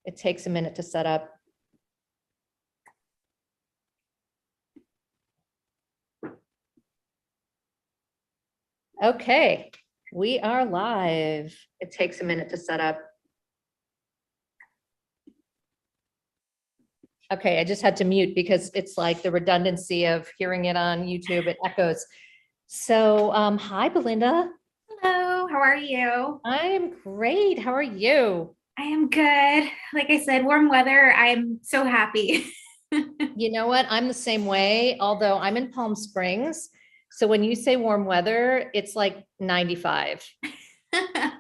It takes a minute to set up. Okay, we are live. It takes a minute to set up. Okay, I just had to mute because it's like the redundancy of hearing it on YouTube, it echoes. So, hi, Belinda. Hello, how are you? I am great. How are you? I am good. Like I said, warm weather. I'm so happy. You know what? I'm the same way, although I'm in Palm Springs. So when you say warm weather, it's like 95. I'm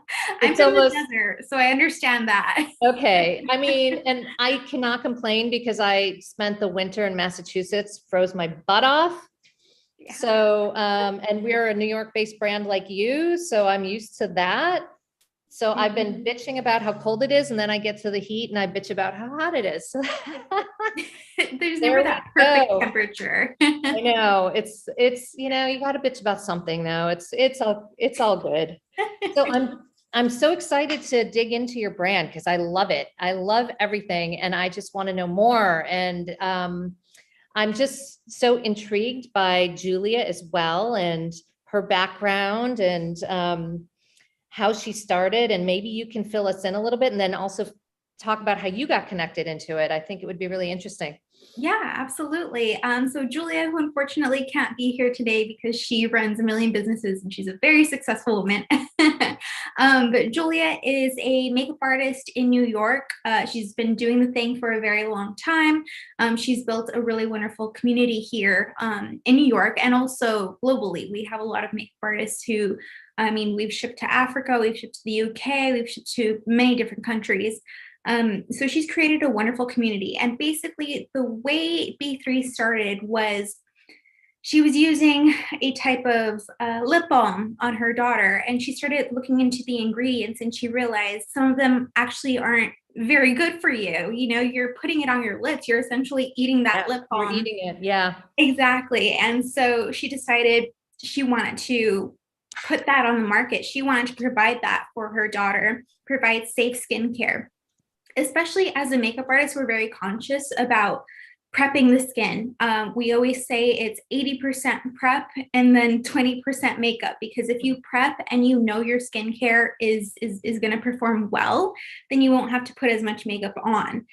It's from the almost desert, so I understand that. okay. I mean, and I cannot complain because I spent the winter in Massachusetts, froze my butt off. Yeah. So, and we're a New York-based brand like you, so I'm used to that. So I've been bitching about how cold it is, and then I get to the heat and I bitch about how hot it is. There's There never we that perfect go. temperature. I know it's you know, you got to bitch about something though. It's all good. So I'm so excited to dig into your brand because I love it. I love everything and I just want to know more. And I'm just so intrigued by Julia as well and her background and how she started. And maybe you can fill us in a little bit and then also talk about how you got connected into it. I think it would be really interesting. Yeah, absolutely. So Julia, who unfortunately can't be here today because she runs a million businesses and she's a very successful woman. But Julia is a makeup artist in New York. She's been doing the thing for a very long time. She's built a really wonderful community here in New York and also globally. We have a lot of makeup artists who, I mean, we've shipped to Africa, we've shipped to the UK, we've shipped to many different countries. So she's created a wonderful community. And basically, the way B3 started was she was using a type of lip balm on her daughter, and she started looking into the ingredients, and she realized some of them actually aren't very good for you. You know, you're putting it on your lips, you're essentially eating that lip You're balm. eating it. Yeah. Exactly. And so she decided she wanted to put that on the market. She wanted to provide that for her daughter, provide safe skincare. Especially as a makeup artist, we're very conscious about prepping the skin. We always say it's 80% prep and then 20% makeup, because if you prep and you know your skincare is going to perform well, then you won't have to put as much makeup on.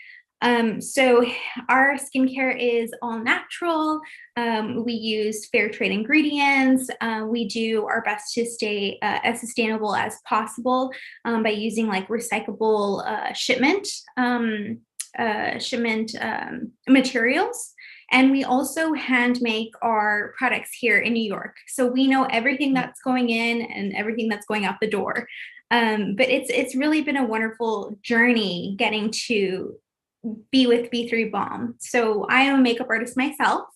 So our skincare is all natural. We use fair trade ingredients. We do our best to stay as sustainable as possible by using like recyclable shipment materials. And we also hand make our products here in New York. So we know everything that's going in and everything that's going out the door. But it's really been a wonderful journey getting to be with B3 Balm. So I am a makeup artist myself.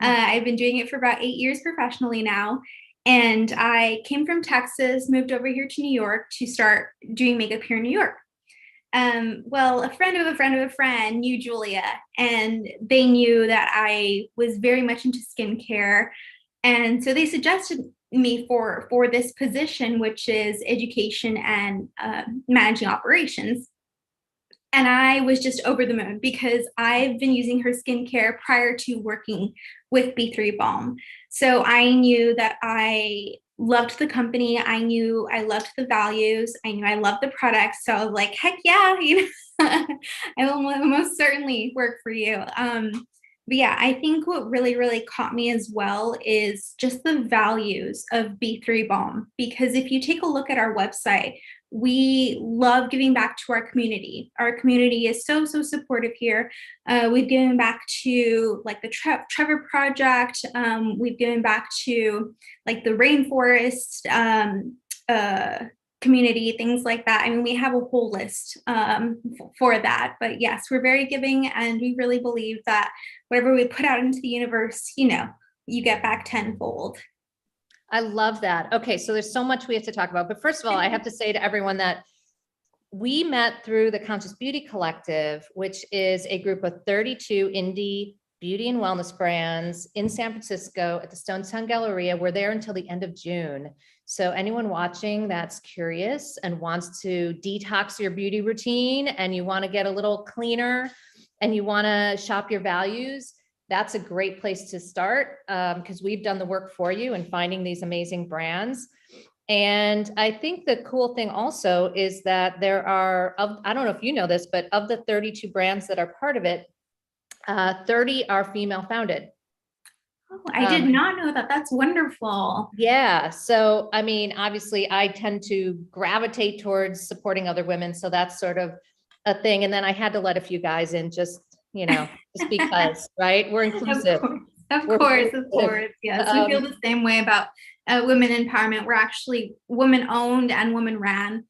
I've been doing it for about 8 years professionally now. And I came from Texas, moved over here to New York to start doing makeup here in New York. Well, a friend of a friend of a friend knew Julia, and they knew that I was very much into skincare. And so they suggested me for this position, which is education and managing operations. And I was just over the moon because I've been using her skincare prior to working with B3 Balm. So I knew that I loved the company. I knew I loved the values. I knew I loved the products. So I was like, heck yeah, you know, I will most certainly work for you. But yeah, I think what really, really caught me as well is just the values of B3 Balm. Because if you take a look at our website, we love giving back to our community. Our community is so supportive here. We've given back to like the Trevor Project. We've given back to like the rainforest community, things like that. I mean, we have a whole list for that. But yes, we're very giving, and we really believe that whatever we put out into the universe, you know, you get back tenfold. I love that. Okay, so there's so much we have to talk about. But first of all, I have to say to everyone that we met through the Conscious Beauty Collective, which is a group of 32 indie beauty and wellness brands in San Francisco at the Stonestown Galleria. We're there until the end of June. So anyone watching that's curious and wants to detox your beauty routine and you want to get a little cleaner and you want to shop your values, that's a great place to start, because we've done the work for you in finding these amazing brands. And I think the cool thing also is that there are, I don't know if you know this, but of the 32 brands that are part of it, 30 are female founded. Oh, I did not know that. That's wonderful. Yeah. So, I mean, obviously I tend to gravitate towards supporting other women. So that's sort of a thing. And then I had to let a few guys in just because, right? We're inclusive. Of course. Yes. We feel the same way about women empowerment. We're actually woman owned and woman ran.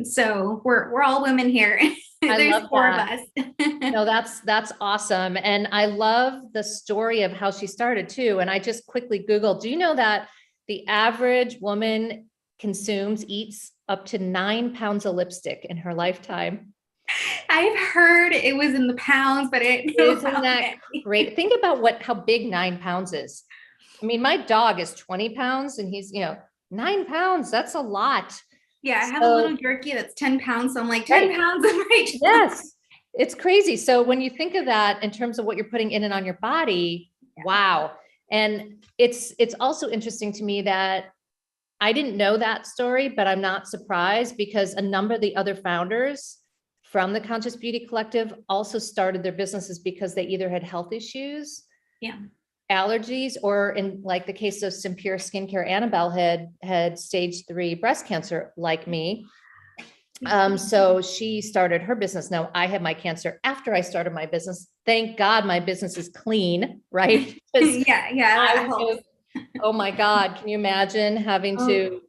So we're all women here. There's 4 of us. No, that's awesome. And I love the story of how she started too. And I just quickly Googled, do you know that the average woman eats up to 9 pounds of lipstick in her lifetime? I've heard it was in the pounds, but isn't that great? Think about how big 9 pounds is. I mean, my dog is 20 pounds and he's, 9 pounds. That's a lot. Yeah. I have a little jerky that's 10 pounds. So I'm like 10 pounds of my yes. It's crazy. So when you think of that in terms of what you're putting in and on your body, wow. And it's also interesting to me that I didn't know that story, but I'm not surprised because a number of the other founders from the Conscious Beauty Collective also started their businesses because they either had health issues, allergies, or in like the case of Simpure Skincare, Annabelle had stage 3 breast cancer like me. So she started her business. Now I had my cancer after I started my business. Thank God my business is clean, right? Oh my God. Can you imagine having to,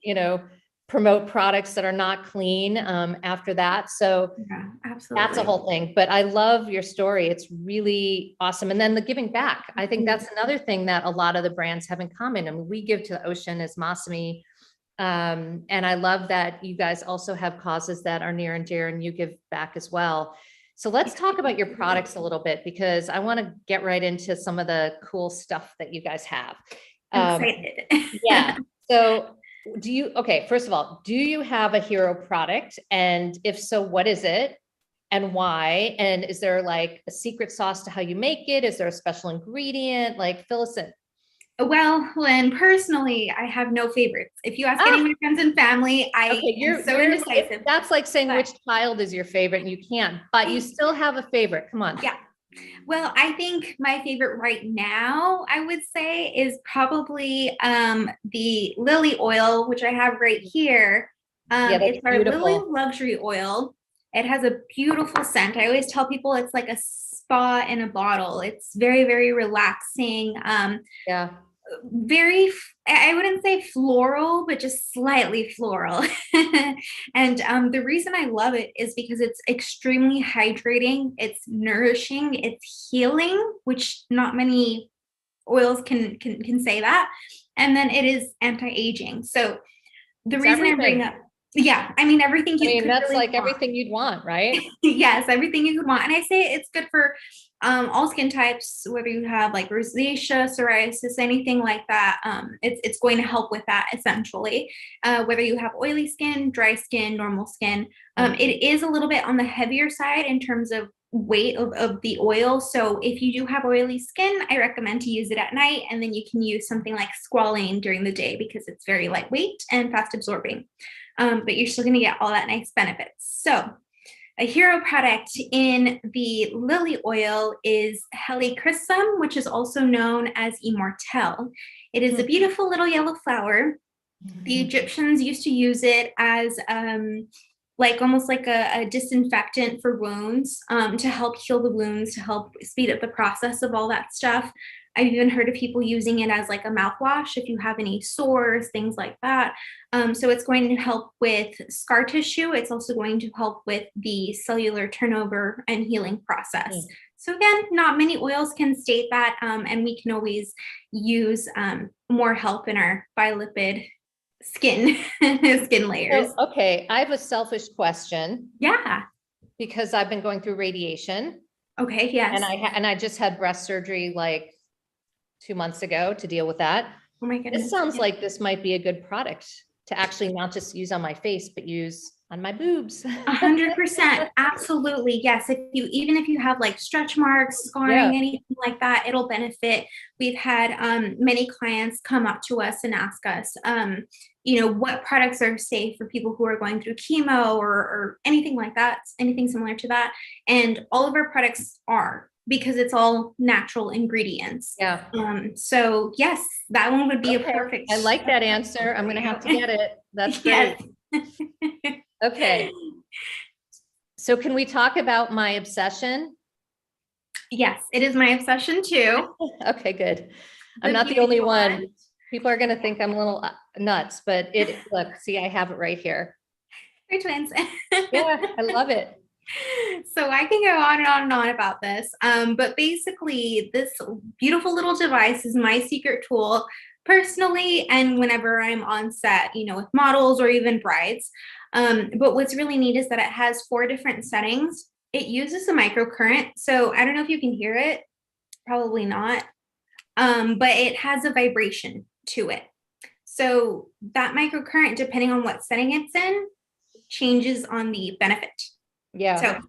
promote products that are not clean after that? So absolutely. That's a whole thing, but I love your story. It's really awesome. And then the giving back. I think that's another thing that a lot of the brands have in common. I mean, we give to the ocean as Masami. And I love that you guys also have causes that are near and dear and you give back as well. So let's talk about your products a little bit because I want to get right into some of the cool stuff that you guys have. I'm excited. Yeah. So first of all, do you have a hero product? And if so, what is it and why? And is there like a secret sauce to how you make it? Is there a special ingredient? Like fill us in. Well, Lynn, personally, I have no favorites. If you ask any of my friends and family, I'm so indecisive. That's like saying which child is your favorite and you can't, but you still have a favorite. Come on. Yeah. Well, I think my favorite right now, I would say, is probably the Lilly Oil, which I have right here. It's our Lilly Luxury Oil. It has a beautiful scent. I always tell people it's like a spa in a bottle. It's very, very relaxing. Very, I wouldn't say floral, but just slightly floral. And the reason I love it is because it's extremely hydrating. It's nourishing. It's healing, which not many oils can say that. And then it is anti-aging. So the reason I bring up, everything. That's like everything you'd want, right? Yes, everything you could want. And I say it's good for all skin types, whether you have like rosacea, psoriasis, anything like that. It's going to help with that essentially. Whether you have oily skin, dry skin, normal skin. It is a little bit on the heavier side in terms of weight of the oil. So if you do have oily skin, I recommend to use it at night, and then you can use something like squalane during the day because it's very lightweight and fast absorbing. But you're still going to get all that nice benefits. So a hero product in the Lilly Oil is Helichrysum, which is also known as Immortelle. It is a beautiful little yellow flower. The Egyptians used to use it as almost like a disinfectant for wounds, to help heal the wounds, to help speed up the process of all that stuff. I've even heard of people using it as like a mouthwash if you have any sores, things like that. So it's going to help with scar tissue. It's also going to help with the cellular turnover and healing process. So again, not many oils can state that, and we can always use more help in our bilipid skin layers. So, okay, I have a selfish question. Yeah. Because I've been going through radiation. Okay. Yes. And I just had breast surgery like 2 months ago to deal with that. Oh my This goodness. sounds like this might be a good product to actually not just use on my face, but use on my boobs. 100%. Absolutely. Yes. Even if you have like stretch marks, Yeah. scarring, anything like that, it'll benefit. We've had many clients come up to us and ask us, what products are safe for people who are going through chemo or anything like that, anything similar to that. And all of our products are, because it's all natural ingredients. Yeah. So yes, that one would be a perfect. I like that answer. I'm going to have to get it. That's great. Yes. Okay. So can we talk about my obsession? Yes, it is my obsession too. Okay, good. I'm not the only one. People are going to think I'm a little nuts, but look, see, I have it right here. We're twins. Yeah, I love it. So I can go on and on and on about this. But basically, this beautiful little device is my secret tool personally, and whenever I'm on set, with models or even brides. But what's really neat is that it has 4 different settings. It uses a microcurrent. So I don't know if you can hear it, probably not. But it has a vibration to it. So that microcurrent, depending on what setting it's in, changes on the benefit. Yeah. So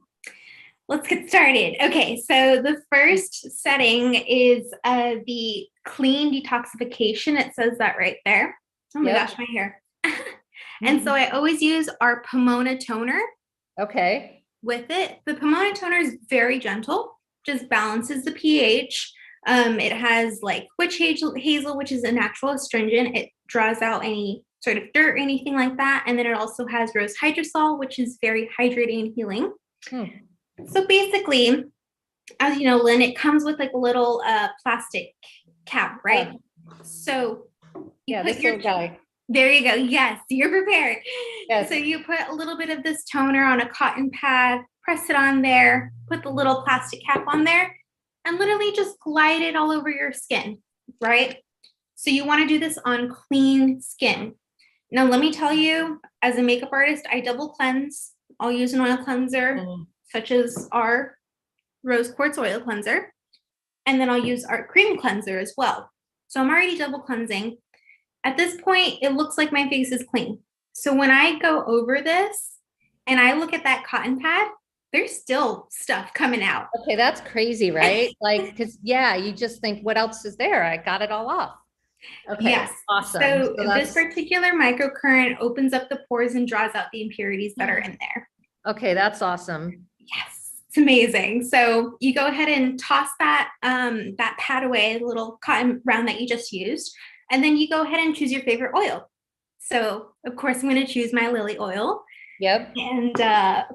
let's get started. Okay, so the first setting is the clean detoxification. It says that right there. Oh my gosh, my hair. And so I always use our Pomona toner. Okay. With it. The Pomona toner is very gentle, just balances the pH. It has like witch hazel, which is a natural astringent. It draws out any sort of dirt or anything like that. And then it also has rose hydrosol, which is very hydrating and healing. So basically, as you know, Lynn, it comes with like a little plastic cap, right? So yeah, this little guy. There you go. Yes, you're prepared. Yes. So you put a little bit of this toner on a cotton pad, press it on there, put the little plastic cap on there, and literally just glide it all over your skin, right? So you want to do this on clean skin. Now, let me tell you, as a makeup artist, I double cleanse. I'll use an oil cleanser, such as our rose quartz oil cleanser, and then I'll use our cream cleanser as well. So I'm already double cleansing. At this point, it looks like my face is clean. So when I go over this and I look at that cotton pad, there's still stuff coming out. Okay, that's crazy, right? Like, because you just think, what else is there? I got it all off. Okay, yes. Awesome. So this particular microcurrent opens up the pores and draws out the impurities that are in there. Okay, that's awesome. Yes, it's amazing. So you go ahead and toss that pad away, the little cotton round that you just used. And then you go ahead and choose your favorite oil. So, of course, I'm going to choose my Lilly Oil. Yep. And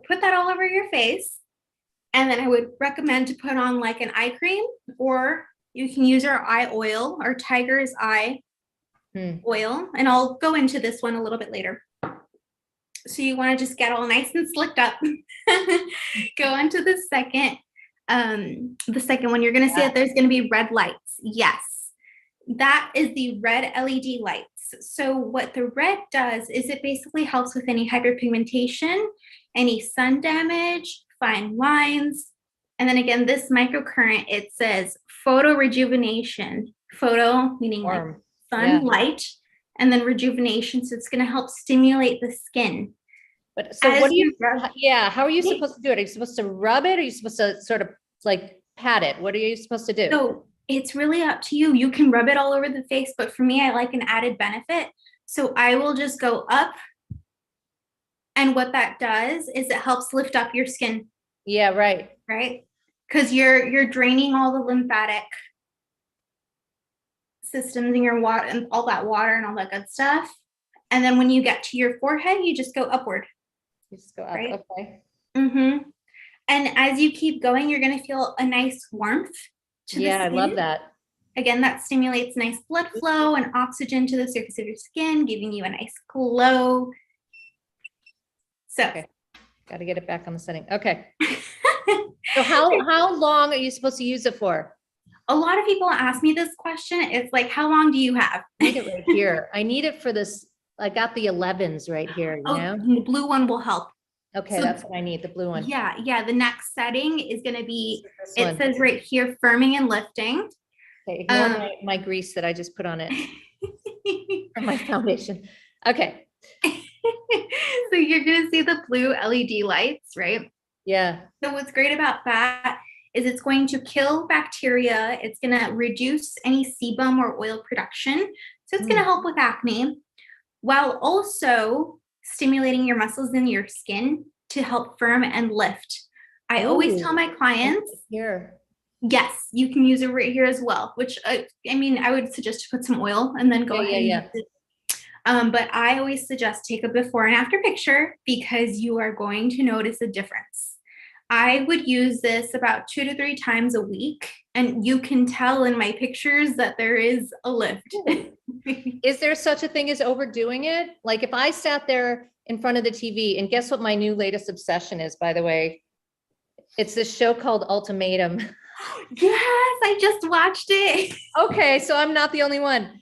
put that all over your face. And then I would recommend to put on like an eye cream, or you can use our eye oil, our Tiger's Eye oil. And I'll go into this one a little bit later. So you want to just get all nice and slicked up. Go into the second one. You're going to see that there's going to be red lights. Yes. That is the red LED lights. So what the red does is it basically helps with any hyperpigmentation, any sun damage, fine lines. And then again, this microcurrent, it says photo rejuvenation. Photo meaning like sunlight, and then rejuvenation. So it's going to help stimulate the skin. But so what do you, how are you supposed to do it? Are you supposed to rub it? Or are you supposed to sort of like pat it? What are you supposed to do? So it's really up to you. You can rub it all over the face, but for me, I like an added benefit. So I will just go up. And what that does is it helps lift up your skin. Yeah, right. Right? Because you're draining all the lymphatic systems in your water and all that water and all that good stuff. And then when you get to your forehead, you just go upward. You just go up. Right? Okay. And as you keep going, you're going to feel a nice warmth. I love that. Again, that stimulates nice blood flow and oxygen to the surface of your skin, giving you a nice glow. So, got to get it back on the setting. Okay. So how long are you supposed to use it for? A lot of people ask me this question. It's like, how long do you have? I need it right here. I need it for this. I got the 11s right here. You know? The blue one will help. Okay, So that's what I need, the blue one. yeah, the next setting is going to be, This it one. says right here, firming and lifting. Okay, ignore my grease that I just put on it from my foundation. Okay. So you're going to see the blue LED lights, right? Yeah. So what's great about that is it's going to kill bacteria. It's going to reduce any sebum or oil production. So it's going to help with acne while also stimulating your muscles in your skin to help firm and lift. I always tell my clients here. Yes, you can use it right here as well, which I mean, I would suggest to put some oil and then go ahead and use it. But I always suggest take a before and after picture because you are going to notice a difference. I would use this about 2 to 3 times a week, and you can tell in my pictures that there is a lift. Is there such a thing as overdoing it? Like if I sat there in front of the TV, and guess what my new latest obsession is, by the way? It's this show called Ultimatum. Yes, I just watched it. Okay, so I'm not the only one.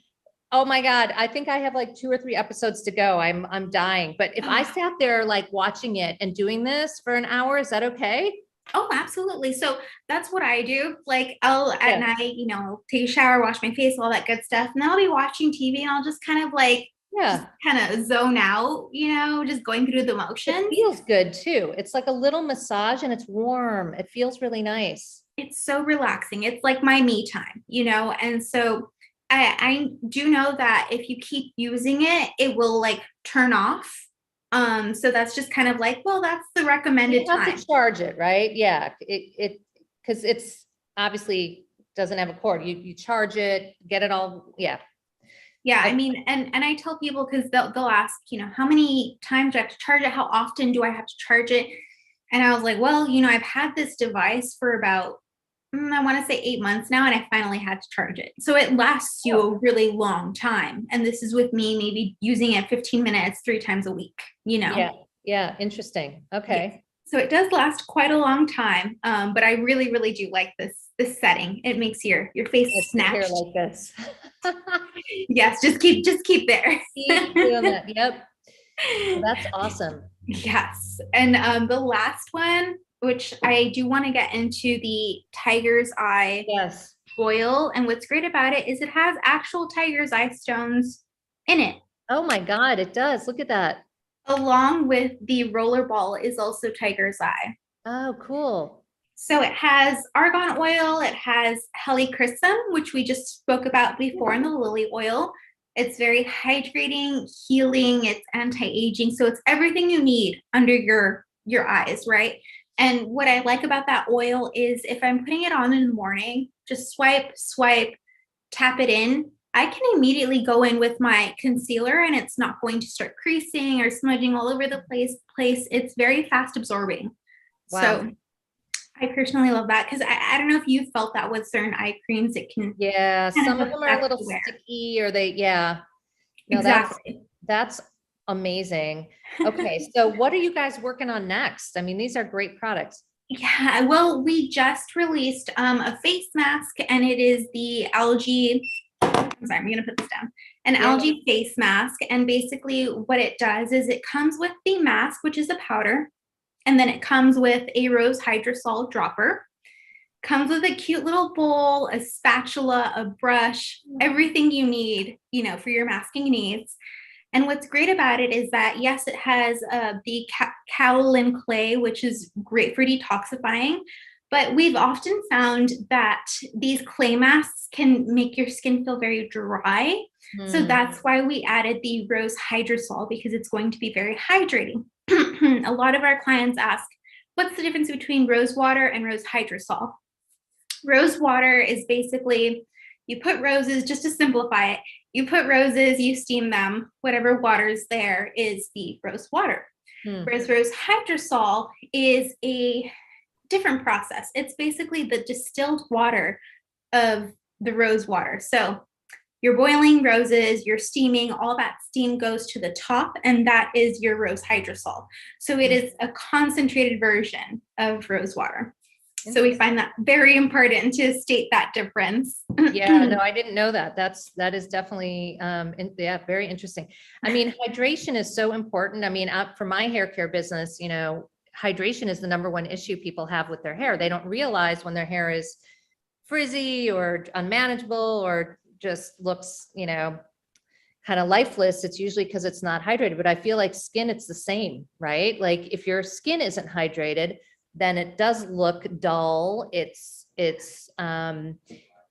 Oh my God, I think I have like 2 or 3 episodes to go. I'm dying. But if I sat there like watching it and doing this for an hour, is that okay? Oh, absolutely. So that's what I do. Like I'll at night, take a shower, wash my face, all that good stuff. And then I'll be watching TV and I'll just kind of like kind of zone out, just going through the motions. It feels good too. It's like a little massage and it's warm. It feels really nice. It's so relaxing. It's like my me time, and so I do know that if you keep using it, it will like turn off. So that's just kind of like, well, that's the recommended time. You have to charge it, right? Yeah, because it's obviously doesn't have a cord. You charge it, get it all. Yeah. Yeah, I mean, and I tell people because they'll ask, how many times do I have to charge it? How often do I have to charge it? And I was like, well, I've had this device for about, I want to say 8 months now, and I finally had to charge it. So it lasts you a really long time. And this is with me maybe using it 15 minutes 3 times a week, Yeah, interesting. Okay. Yeah. So it does last quite a long time. But I really, really do like this setting. It makes your face snatch like this. Yes, just keep there. Keep doing that. Yep. Well, that's awesome. Yes. And the last one, which I do want to get into, the tiger's eye oil. And what's great about it is it has actual tiger's eye stones in it. Oh my God, it does. Look at that. Along with the rollerball is also tiger's eye. Oh, cool. So it has argan oil, it has helichrysum, which we just spoke about before, in the lily oil. It's very hydrating, healing, it's anti-aging. So it's everything you need under your eyes, right? And what I like about that oil is if I'm putting it on in the morning, just swipe, tap it in. I can immediately go in with my concealer and it's not going to start creasing or smudging all over the place. It's very fast absorbing. Wow. So I personally love that because I don't know if you felt that with certain eye creams. It can. Yeah, some of them are a little sticky or no, exactly. That's amazing. Okay, so what are you guys working on next? I mean, these are great products. Yeah, well, we just released a face mask and it is the Algae. I'm sorry, I'm going to put this down. An Algae face mask. And basically what it does is it comes with the mask, which is a powder. And then it comes with a rose hydrosol dropper. Comes with a cute little bowl, a spatula, a brush, everything you need, for your masking needs. And what's great about it is that, yes, it has the kaolin clay, which is great for detoxifying. But we've often found that these clay masks can make your skin feel very dry. So that's why we added the rose hydrosol, because it's going to be very hydrating. A lot of our clients ask, what's the difference between rose water and rose hydrosol? Rose water is basically, you put roses, just to simplify it, you put roses, you steam them, whatever water's there is the rose water. Whereas rose hydrosol is a different process. It's basically the distilled water of the rose water. So you're boiling roses, you're steaming, all that steam goes to the top, and that is your rose hydrosol. So it is a concentrated version of rose water. So we find that very important to state that difference. Yeah, no, I didn't know that. That is definitely, yeah, very interesting. I mean, hydration is so important. I mean, for my hair care business, you know, hydration is the number one issue people have with their hair. They don't realize when their hair is frizzy or unmanageable or just looks, you know, kind of lifeless. It's usually because it's not hydrated. But I feel like skin, it's the same, right? Like if your skin isn't hydrated, then it does look dull. It can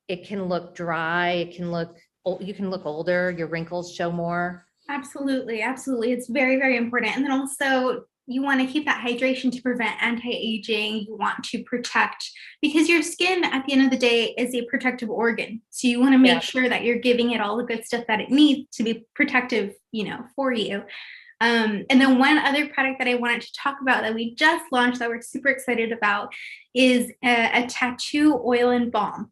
look dry. It can look, you can look older. Your wrinkles show more. Absolutely, absolutely. It's very, very important. And then also you want to keep that hydration to prevent anti-aging. You want to protect, because your skin at the end of the day is a protective organ. So you want to make sure that you're giving it all the good stuff that it needs to be protective, you know, for you. And then one other product that I wanted to talk about that we just launched that we're super excited about is a tattoo oil and balm.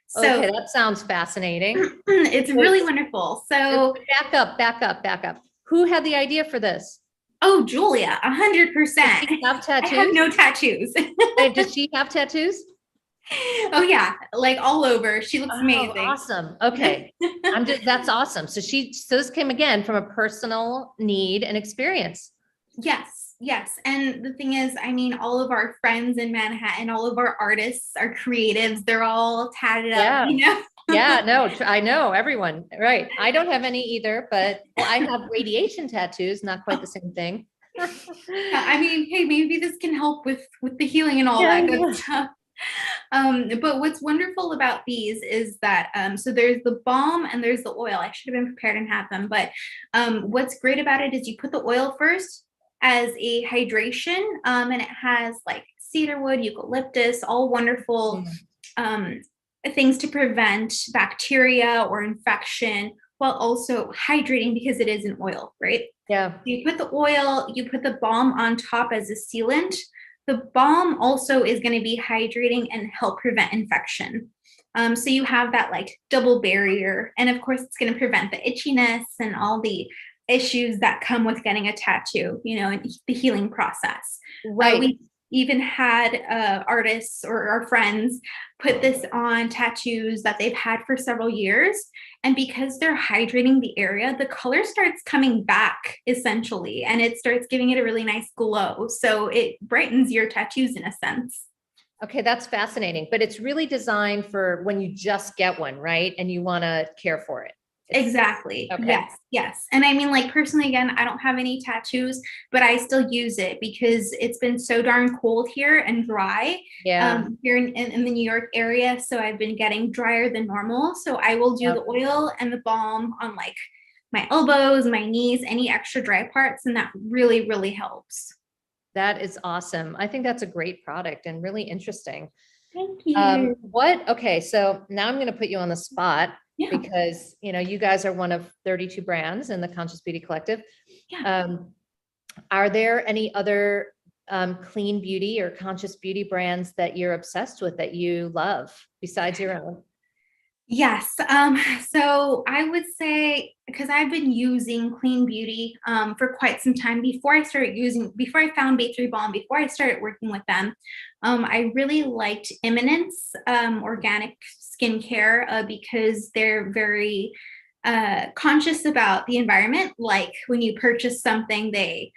So okay, that sounds fascinating. It's really wonderful. So back up. Who had the idea for this? Oh, Julia, 100%. Does she have tattoos? I have no tattoos. Does she have tattoos? Oh yeah, like all over. She looks amazing. Awesome. Okay. That's awesome. So this came again from a personal need and experience. Yes, yes. And the thing is, I mean, all of our friends in Manhattan, all of our artists, our creatives, they're all tatted up, you know? Yeah, no, I know everyone. Right. I don't have any either, but I have radiation tattoos, not quite the same thing. I mean, hey, maybe this can help with the healing and all that good stuff. But what's wonderful about these is that so there's the balm and there's the oil. I should have been prepared and had them, but what's great about it is you put the oil first as a hydration, and it has like cedarwood, eucalyptus, all wonderful things to prevent bacteria or infection while also hydrating because it is an oil, right? Yeah. You put the oil, you put the balm on top as a sealant. The balm also is going to be hydrating and help prevent infection. So you have that like double barrier. And of course, it's going to prevent the itchiness and all the issues that come with getting a tattoo, you know, and the healing process. Right. We even had artists or our friends put this on tattoos that they've had for several years. And because they're hydrating the area, the color starts coming back essentially, and it starts giving it a really nice glow. So it brightens your tattoos in a sense. Okay, that's fascinating, but it's really designed for when you just get one, right? And you want to care for it. Exactly. Okay. Yes. Yes. And I mean, like personally, again, I don't have any tattoos, but I still use it because it's been so darn cold here and dry. Here in the New York area. So I've been getting drier than normal. So I will do the oil and the balm on like my elbows, my knees, any extra dry parts. And that really, really helps. That is awesome. I think that's a great product and really interesting. Thank you. Okay. So now I'm going to put you on the spot. Yeah. Because, you know, you guys are one of 32 brands in the Conscious Beauty Collective. Yeah. Are there any other clean beauty or conscious beauty brands that you're obsessed with that you love besides your own? Yes. So I would say, because I've been using clean beauty for quite some time before I found B3 Balm, before I started working with them, I really liked Eminence organic skincare because they're very conscious about the environment. Like when you purchase something, they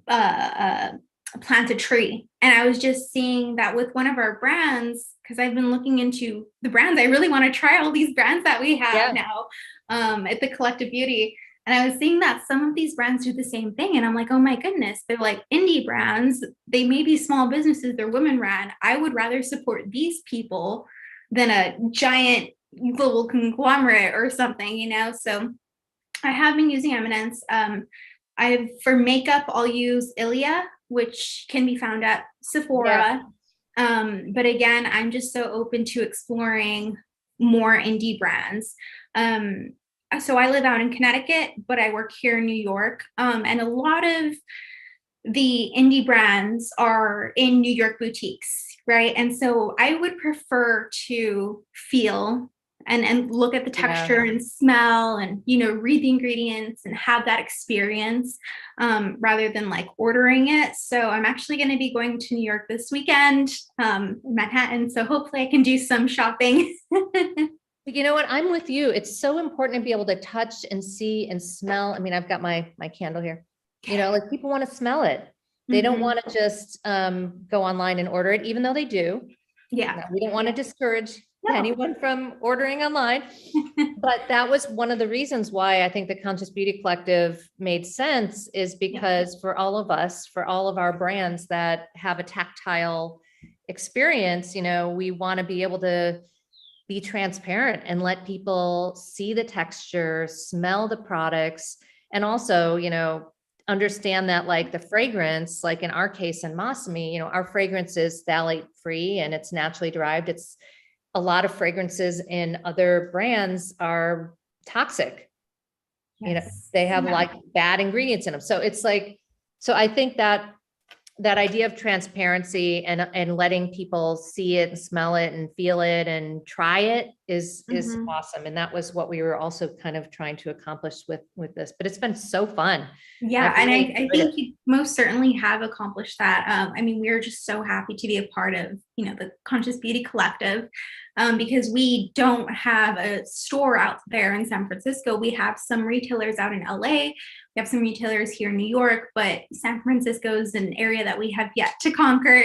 plant a tree. And I was just seeing that with one of our brands, because I've been looking into the brands. I really want to try all these brands that we have now at the Collective Beauty. And I was seeing that some of these brands do the same thing. And I'm like, oh my goodness, they're like indie brands. They may be small businesses, they're women ran. I would rather support these people than a giant global conglomerate or something, you know? So I have been using Eminence. For makeup, I'll use Ilia, which can be found at Sephora. But again, I'm just so open to exploring more indie brands. So I live out in Connecticut, but I work here in New York. And a lot of the indie brands are in New York boutiques, right? And so I would prefer to feel and look at the texture and smell and, you know, read the ingredients and have that experience rather than like ordering it. So I'm actually going to be going to New York this weekend, in Manhattan. So hopefully I can do some shopping. You know what? I'm with you. It's so important to be able to touch and see and smell. I mean, I've got my candle here, you know, like people want to smell it. They don't want to just go online and order it, even though they do. Yeah. Now, we don't want to discourage anyone from ordering online, but that was one of the reasons why I think the Conscious Beauty Collective made sense, is because for all of us, for all of our brands that have a tactile experience, you know, we want to be able to be transparent and let people see the texture, smell the products, and also, you know, understand that like the fragrance, like in our case in Masami, you know, our fragrance is phthalate free and it's naturally derived. It's a lot of fragrances in other brands are toxic. You know, they have like bad ingredients in them. So it's like, so I think that that idea of transparency and letting people see it and smell it and feel it and try it is awesome. And that was what we were also kind of trying to accomplish with this, but it's been so fun. Yeah. And I think you most certainly have accomplished that. I mean, we're just so happy to be a part of, you know, the Conscious Beauty Collective, because we don't have a store out there in San Francisco. We have some retailers out in LA. We have some retailers here in New York, but San Francisco is an area that we have yet to conquer.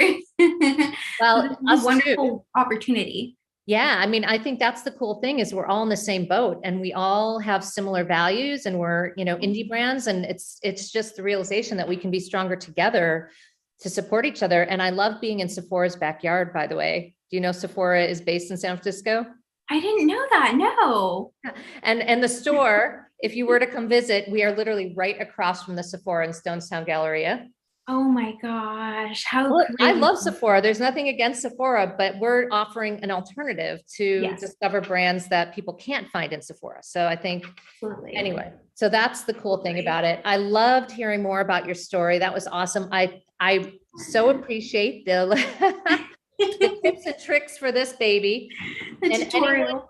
Well, a wonderful opportunity. Yeah. I mean, I think that's the cool thing, is we're all in the same boat and we all have similar values, and we're, you know, indie brands, and it's just the realization that we can be stronger together to support each other. And I love being in Sephora's backyard, by the way. Do you know Sephora is based in San Francisco? I didn't know that. No. And the store, if you were to come visit, we are literally right across from the Sephora in Stonestown Galleria. Oh my gosh. How I love Sephora. There's nothing against Sephora, but we're offering an alternative to discover brands that people can't find in Sephora. So I think, anyway, so that's the cool thing about it. I loved hearing more about your story. That was awesome. I so appreciate the tips and tricks for this baby. The tutorial. Anyone,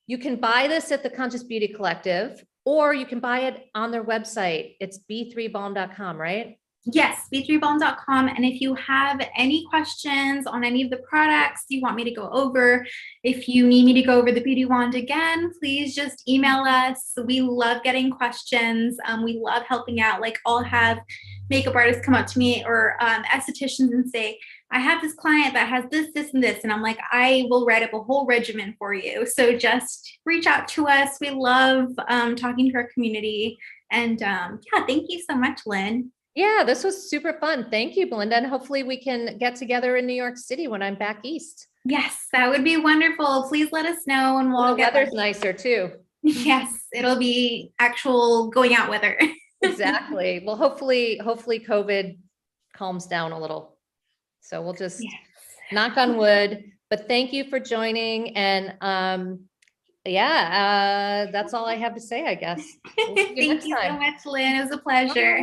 you can buy this at the Conscious Beauty Collective, or you can buy it on their website. It's b3balm.com, right? Yes, b3balm.com. And if you have any questions on any of the products you want me to go over, if you need me to go over the beauty wand again, please just email us. We love getting questions. We love helping out. Like, I'll have makeup artists come up to me, or estheticians, and say, I have this client that has this, this, and this. And I'm like, I will write up a whole regimen for you. So just reach out to us. We love talking to our community. And yeah, thank you so much, Lynn. Yeah, this was super fun. Thank you, Belinda. And hopefully we can get together in New York City when I'm back east. Yes, that would be wonderful. Please let us know, and we'll get. The weather's nicer too. Yes, it'll be actual going out weather. Exactly. Well, hopefully COVID calms down a little. So we'll just knock on wood. But thank you for joining. And that's all I have to say, I guess. Thank you so much, Lynn. It was a pleasure.